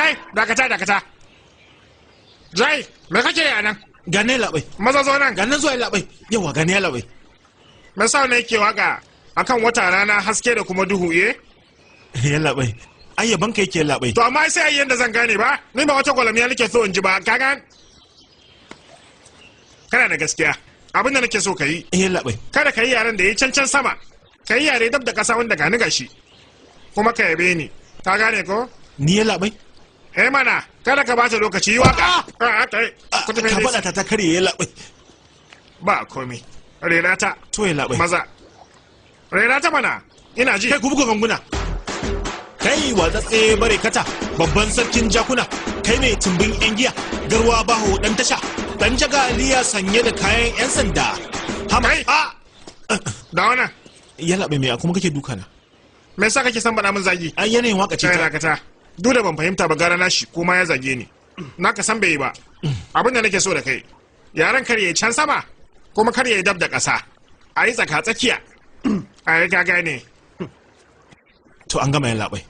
kai dakata jai me kake yi a nan gane labai maza zo nan gane zuwa labai yawa gane labai me sa ne yake waka akan wata rana haske da kuma duhu ya labai ayyaban kai ke labai to amma sai ayyan da zan gane ba ni ba wata gwalamiya nake so in ji ba kaga kana da gaskiya abin da nake so ka yi labai kada ka yi yaren da ya cancan sama ka yi yare dab da kasa wanda gani gashi kuma ka yabe ni ka gane ko ni ya labai mana kada ka bata lokaci yi waka ka faɗa ta karye ya labai ba komai rera ta to ya labai maza rera ta mana ina ji kai ku buga ganguna kai watsatse bare kata babban sarkin jakuna kai mai tumbin yan giya garwa baho dan tasha dan jagaliya sanye da kayan yan sanda hamai da wannan ya labe mai kuma kake duka na me yasa kake san bada min zagi ai yanayin waka ce ta dakata duk da ban fahimta ba gara nashi kuma ya zage ni naka san bai yi ba abin da nake so da kai yaran kar yayi can sama kuma kar yayi dab da ƙasa a yi tsaka tsakiya a yi gaga ne to an gama ya labai